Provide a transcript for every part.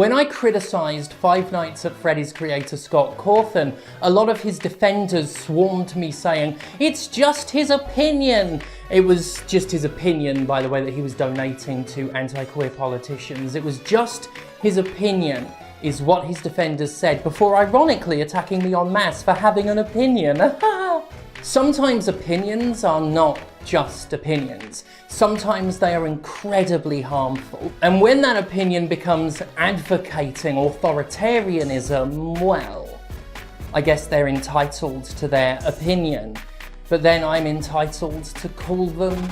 When I criticised Five Nights at Freddy's creator Scott Cawthon, a lot of his defenders swarmed me saying, "It's just his opinion." It was just his opinion, by the way, that he was donating to anti-queer politicians. It was just his opinion, is what his defenders said, before ironically attacking me en masse for having an opinion. Sometimes opinions are not just opinions. Sometimes they are incredibly harmful. And when that opinion becomes advocating authoritarianism, well, I guess they're entitled to their opinion. But then I'm entitled to call them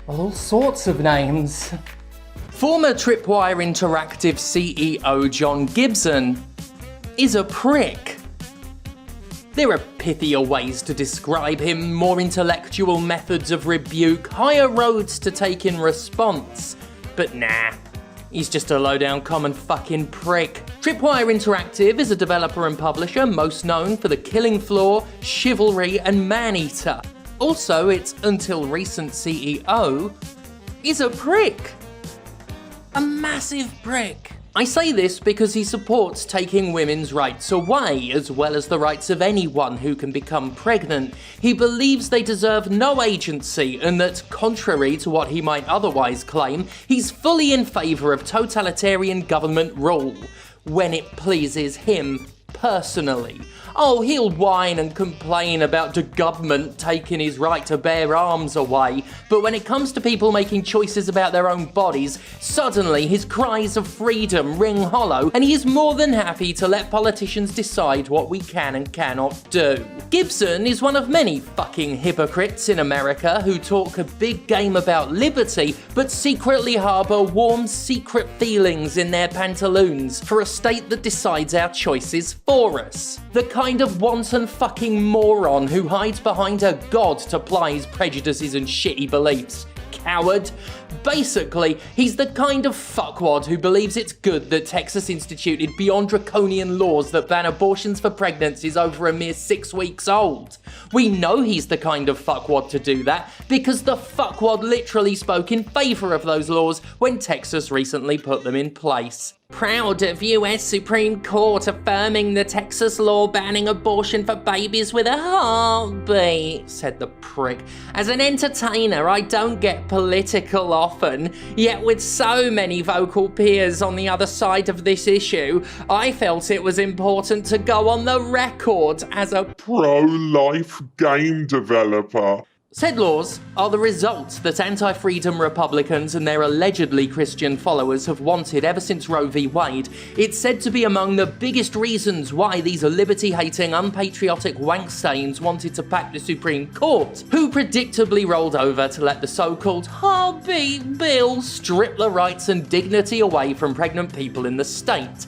all sorts of names. Former Tripwire Interactive CEO John Gibson is a prick. There are pithier ways to describe him, more intellectual methods of rebuke, higher roads to take in response. But nah, he's just a low-down common fucking prick. Tripwire Interactive is a developer and publisher most known for The Killing Floor, Chivalry and Maneater. Also, its until recent CEO is a prick. A massive prick. I say this because he supports taking women's rights away, as well as the rights of anyone who can become pregnant. He believes they deserve no agency, and that, contrary to what he might otherwise claim, he's fully in favour of totalitarian government rule, when it pleases him personally. Oh, he'll whine and complain about the government taking his right to bear arms away, but when it comes to people making choices about their own bodies, suddenly his cries of freedom ring hollow, and he is more than happy to let politicians decide what we can and cannot do. Gibson is one of many fucking hypocrites in America who talk a big game about liberty, but secretly harbour warm, secret feelings in their pantaloons for a state that decides our choices for us. The kind of wanton fucking moron who hides behind a god to ply his prejudices and shitty beliefs. Coward. Basically, he's the kind of fuckwad who believes it's good that Texas instituted beyond draconian laws that ban abortions for pregnancies over a mere 6 weeks old. We know he's the kind of fuckwad to do that because the fuckwad literally spoke in favour of those laws when Texas recently put them in place. Proud of US Supreme Court affirming the Texas law banning abortion for babies with a heartbeat, said the prick. As an entertainer, I don't get political often, yet with so many vocal peers on the other side of this issue, I felt it was important to go on the record as a pro-life game developer. Said laws are the result that anti-freedom Republicans and their allegedly Christian followers have wanted ever since Roe v. Wade. It's said to be among the biggest reasons why these liberty-hating, unpatriotic wankstains wanted to pack the Supreme Court, who predictably rolled over to let the so-called heartbeat bill strip the rights and dignity away from pregnant people in the state.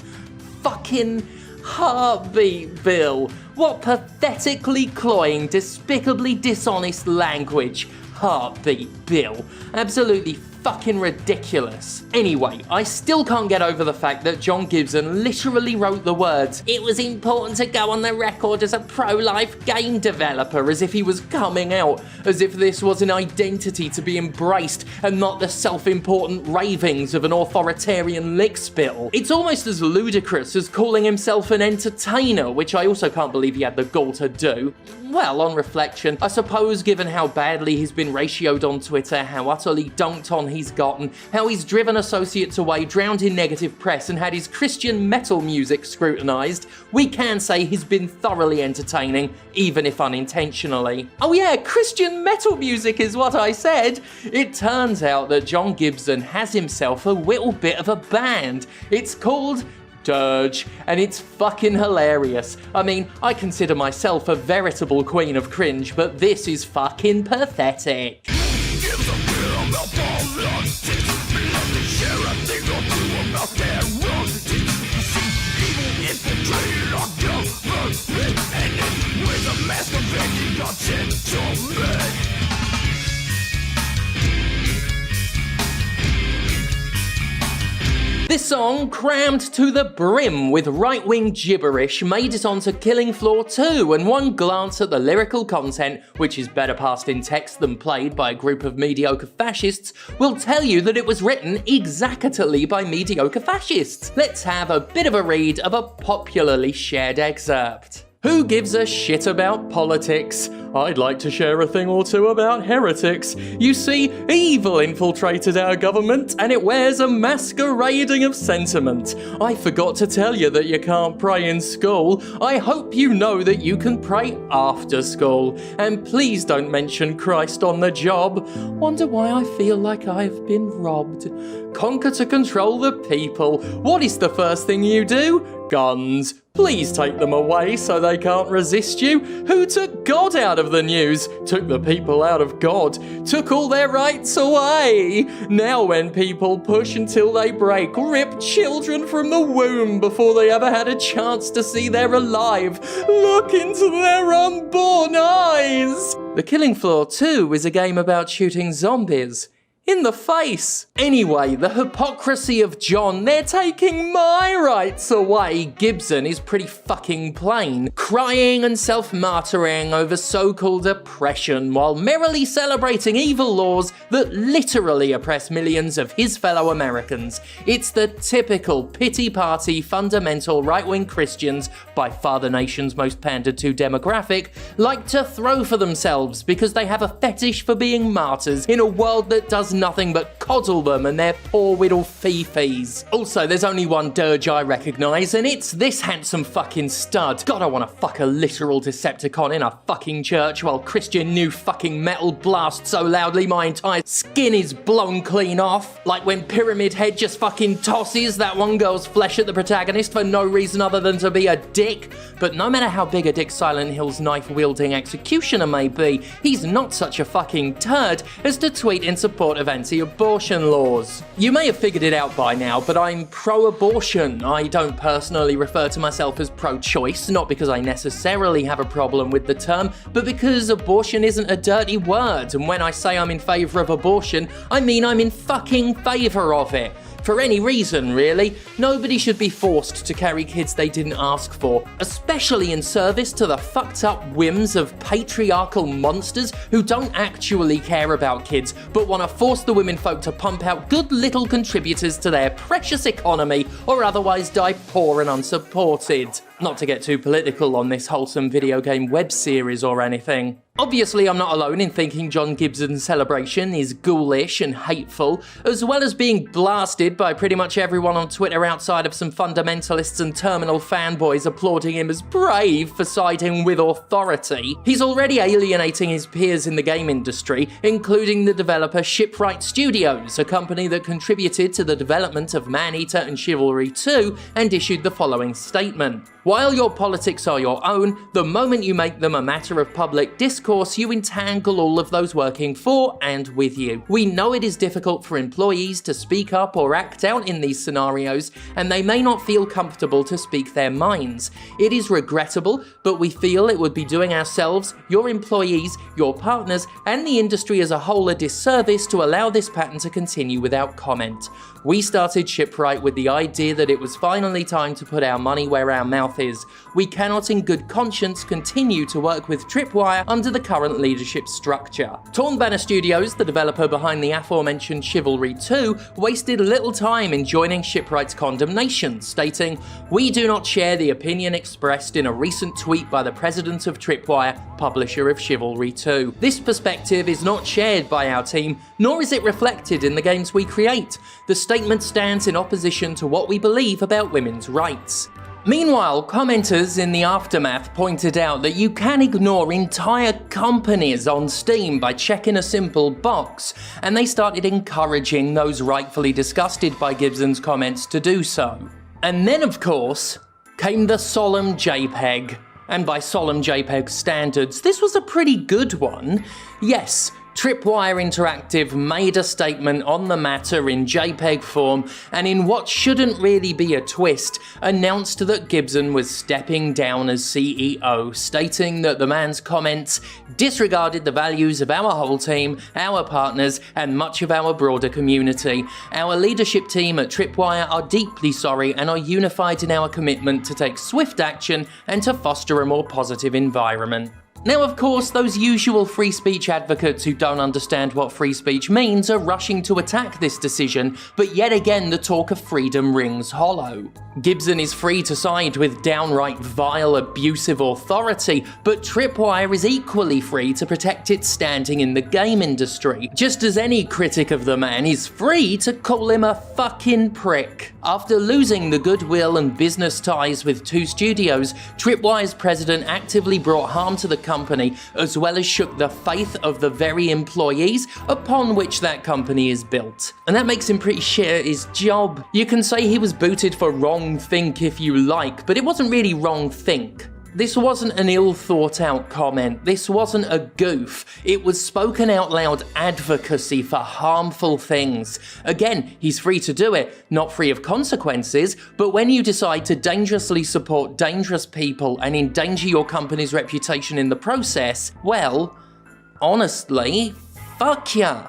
Fucking heartbeat bill. What pathetically cloying, despicably dishonest language. Heartbeat bill. Absolutely fucking ridiculous. Anyway, I still can't get over the fact that John Gibson literally wrote the words, "It was important to go on the record as a pro-life game developer," as if he was coming out, as if this was an identity to be embraced and not the self-important ravings of an authoritarian lickspittle. It's almost as ludicrous as calling himself an entertainer, which I also can't believe he had the gall to do. Well, on reflection, I suppose given how badly he's been ratioed on Twitter, how utterly dunked on he's gotten, how he's driven associates away, drowned in negative press, and had his Christian metal music scrutinised, we can say he's been thoroughly entertaining, even if unintentionally. Oh yeah, Christian metal music is what I said! It turns out that John Gibson has himself a little bit of a band. It's called Dirge, and it's fucking hilarious. I mean, I consider myself a veritable queen of cringe, but this is fucking pathetic. This song, crammed to the brim with right-wing gibberish, made it onto Killing Floor 2, and one glance at the lyrical content, which is better passed in text than played by a group of mediocre fascists, will tell you that it was written exactly by mediocre fascists. Let's have a bit of a read of a popularly shared excerpt. Who gives a shit about politics? I'd like to share a thing or two about heretics. You see, evil infiltrated our government, and it wears a masquerading of sentiment. I forgot to tell you that you can't pray in school. I hope you know that you can pray after school. And please don't mention Christ on the job. Wonder why I feel like I've been robbed. Conquer to control the people. What is the first thing you do? Guns. Please take them away so they can't resist you. Who took God out of the news? Took the people out of God. Took all their rights away. Now when people push until they break, rip children from the womb before they ever had a chance to see they're alive. Look into their unborn eyes. The Killing Floor 2 is a game about shooting zombies in the face. Anyway, the hypocrisy of John, they're taking my rights away. Gibson is pretty fucking plain, crying and self-martyring over so-called oppression while merrily celebrating evil laws that literally oppress millions of his fellow Americans. It's the typical pity party fundamental right-wing Christians, by far the nation's most pandered to demographic, like to throw for themselves because they have a fetish for being martyrs in a world that does nothing but coddle them and their poor whittle fee-fees. Also, there's only one dirge I recognise, and it's this handsome fucking stud. God, I want to fuck a literal Decepticon in a fucking church while Christian new fucking metal blasts so loudly my entire skin is blown clean off. Like when Pyramid Head just fucking tosses that one girl's flesh at the protagonist for no reason other than to be a dick. But no matter how big a dick Silent Hill's knife-wielding executioner may be, he's not such a fucking turd as to tweet in support of anti-abortion laws. You may have figured it out by now, but I'm pro-abortion. I don't personally refer to myself as pro-choice, not because I necessarily have a problem with the term, but because abortion isn't a dirty word, and when I say I'm in favour of abortion, I mean I'm in fucking favour of it. For any reason, really. Nobody should be forced to carry kids they didn't ask for, especially in service to the fucked up whims of patriarchal monsters who don't actually care about kids, but want to force the women folk to pump out good little contributors to their precious economy, or otherwise die poor and unsupported. Not to get too political on this wholesome video game web series or anything. Obviously, I'm not alone in thinking John Gibson's celebration is ghoulish and hateful, as well as being blasted by pretty much everyone on Twitter outside of some fundamentalists and terminal fanboys applauding him as brave for siding with authority. He's already alienating his peers in the game industry, including the developer Shipwright Studios, a company that contributed to the development of Maneater and Chivalry 2 and issued the following statement. While your politics are your own, the moment you make them a matter of public discourse, you entangle all of those working for and with you. We know it is difficult for employees to speak up or act out in these scenarios, and they may not feel comfortable to speak their minds. It is regrettable, but we feel it would be doing ourselves, your employees, your partners, and the industry as a whole a disservice to allow this pattern to continue without comment. We started Shipwright with the idea that it was finally time to put our money where our mouth is. We cannot in good conscience continue to work with Tripwire under the current leadership structure. Torn Banner Studios, the developer behind the aforementioned Chivalry 2, wasted little time in joining Shipwright's condemnation, stating, "We do not share the opinion expressed in a recent tweet by the president of Tripwire, publisher of Chivalry 2. This perspective is not shared by our team, nor is it reflected in the games we create. The statement stands in opposition to what we believe about women's rights." Meanwhile, commenters in the aftermath pointed out that you can ignore entire companies on Steam by checking a simple box, and they started encouraging those rightfully disgusted by Gibson's comments to do so. And then, of course, came the solemn JPEG. And by solemn JPEG standards, this was a pretty good one. Yes, Tripwire Interactive made a statement on the matter in JPEG form, and in what shouldn't really be a twist, announced that Gibson was stepping down as CEO, stating that the man's comments disregarded the values of our whole team, our partners, and much of our broader community. Our leadership team at Tripwire are deeply sorry and are unified in our commitment to take swift action and to foster a more positive environment. Now, of course, those usual free speech advocates who don't understand what free speech means are rushing to attack this decision, but yet again the talk of freedom rings hollow. Gibson is free to side with downright vile, abusive authority, but Tripwire is equally free to protect its standing in the game industry, just as any critic of the man is free to call him a fucking prick. After losing the goodwill and business ties with two studios, Tripwire's president actively brought harm to the company, as well as shook the faith of the very employees upon which that company is built. And that makes him pretty shit at his job. You can say he was booted for wrong think if you like, but it wasn't really wrong think. This wasn't an ill-thought-out comment, this wasn't a goof, it was spoken out loud advocacy for harmful things. Again, he's free to do it, not free of consequences, but when you decide to dangerously support dangerous people and endanger your company's reputation in the process, well, honestly, fuck ya.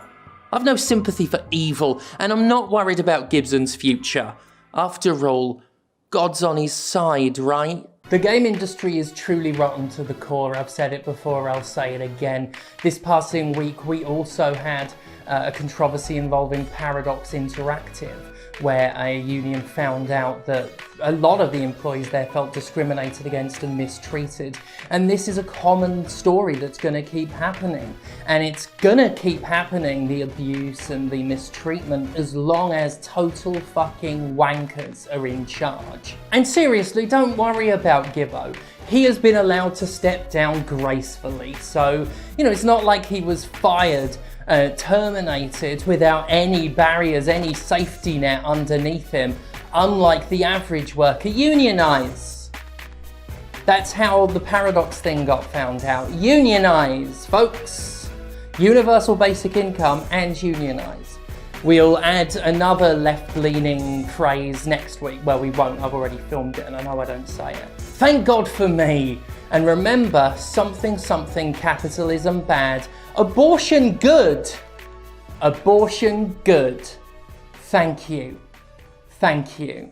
I've no sympathy for evil, and I'm not worried about Gibson's future. After all, God's on his side, right? The game industry is truly rotten to the core. I've said it before, I'll say it again. This passing week, we also had a controversy involving Paradox Interactive, where a union found out that a lot of the employees there felt discriminated against and mistreated. And this is a common story that's going to keep happening. And it's going to keep happening, the abuse and the mistreatment, as long as total fucking wankers are in charge. And seriously, don't worry about Gibbo. He has been allowed to step down gracefully. So, it's not like he was fired, terminated without any barriers, any safety net underneath him, unlike the average worker. Unionize. That's how the Paradox thing got found out. Unionize, folks. Universal basic income and unionize. We'll add another left-leaning phrase next week. Well, we won't. I've already filmed it and I know I don't say it. Thank God for me. And remember, something capitalism bad, abortion good. Abortion good. Thank you. Thank you.